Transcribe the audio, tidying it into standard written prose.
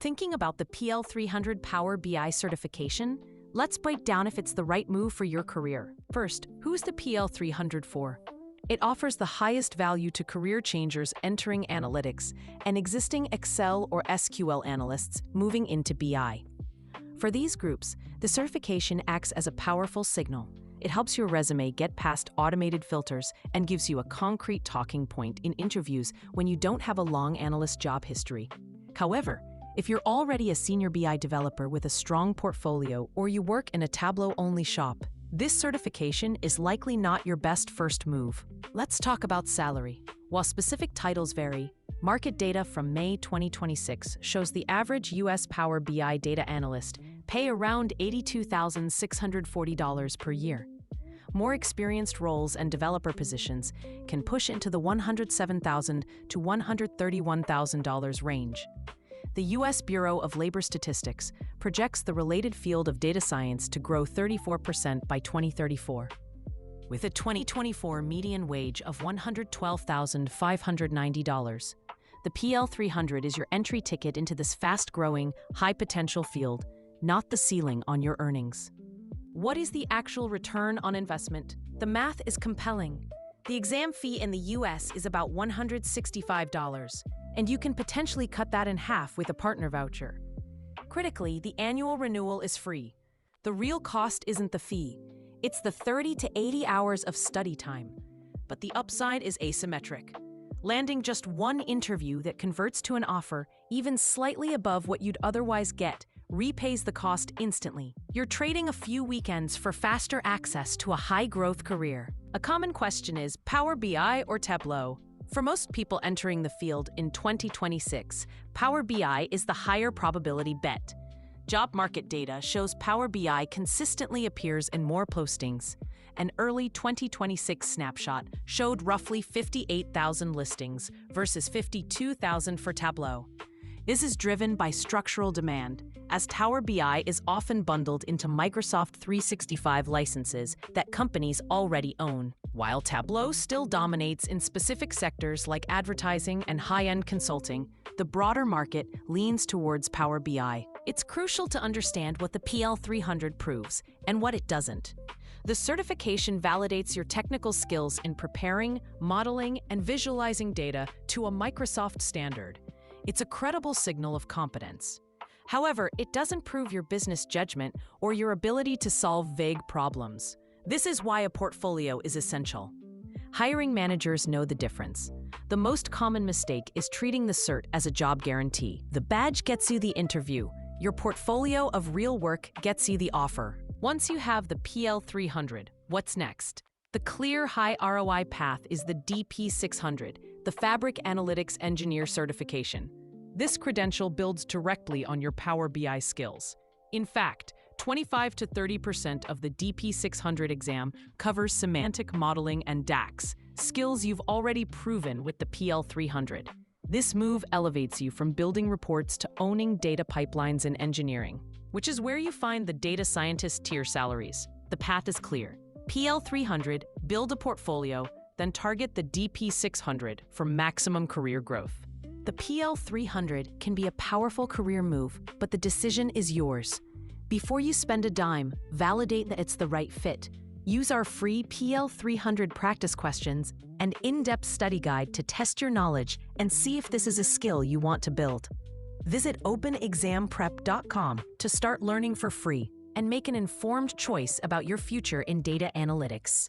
Thinking about the PL-300 Power BI certification? Let's break down if it's the right move for your career. First, who's the PL-300 for? It offers the highest value to career changers entering analytics and existing Excel or SQL analysts moving into BI. For these groups, the certification acts as a powerful signal. It helps your resume get past automated filters and gives you a concrete talking point in interviews when you don't have a long analyst job history. However, if you're already a senior BI developer with a strong portfolio or you work in a Tableau-only shop, this certification is likely not your best first move. Let's talk about salary. While specific titles vary, market data from May 2026 shows the average U.S. Power BI data analyst pay around $82,640 per year. More experienced roles and developer positions can push into the $107,000 to $131,000 range. The U.S. Bureau of Labor Statistics projects the related field of data science to grow 34% by 2034. With a 2024 median wage of $112,590, the PL-300 is your entry ticket into this fast-growing, high-potential field, not the ceiling on your earnings. What is the actual return on investment? The math is compelling. The exam fee in the U.S. is about $165, and you can potentially cut that in half with a partner voucher. Critically, the annual renewal is free. The real cost isn't the fee. It's the 30 to 80 hours of study time. But the upside is asymmetric. Landing just one interview that converts to an offer, even slightly above what you'd otherwise get, repays the cost instantly. You're trading a few weekends for faster access to a high-growth career. A common question is, Power BI or Tableau? For most people entering the field in 2026, Power BI is the higher probability bet. Job market data shows Power BI consistently appears in more postings. An early 2026 snapshot showed roughly 58,000 listings versus 52,000 for Tableau. This is driven by structural demand, as Power BI is often bundled into Microsoft 365 licenses that companies already own. While Tableau still dominates in specific sectors like advertising and high-end consulting, the broader market leans towards Power BI. It's crucial to understand what the PL-300 proves and what it doesn't. The certification validates your technical skills in preparing, modeling, and visualizing data to a Microsoft standard. It's a credible signal of competence. However, it doesn't prove your business judgment or your ability to solve vague problems. This is why a portfolio is essential. Hiring managers know the difference. The most common mistake is treating the cert as a job guarantee. The badge gets you the interview. Your portfolio of real work gets you the offer. Once you have the PL-300, what's next? The clear high ROI path is the DP-600, the Fabric Analytics Engineer certification. This credential builds directly on your Power BI skills. In fact, 25 to 30% of the DP-600 exam covers semantic modeling and DAX, skills you've already proven with the PL-300. This move elevates you from building reports to owning data pipelines in engineering, which is where you find the data scientist tier salaries. The path is clear. PL-300, build a portfolio, then target the DP-600 for maximum career growth. The PL-300 can be a powerful career move, but the decision is yours. Before you spend a dime, validate that it's the right fit. Use our free PL-300 practice questions and in-depth study guide to test your knowledge and see if this is a skill you want to build. Visit openexamprep.com to start learning for free and make an informed choice about your future in data analytics.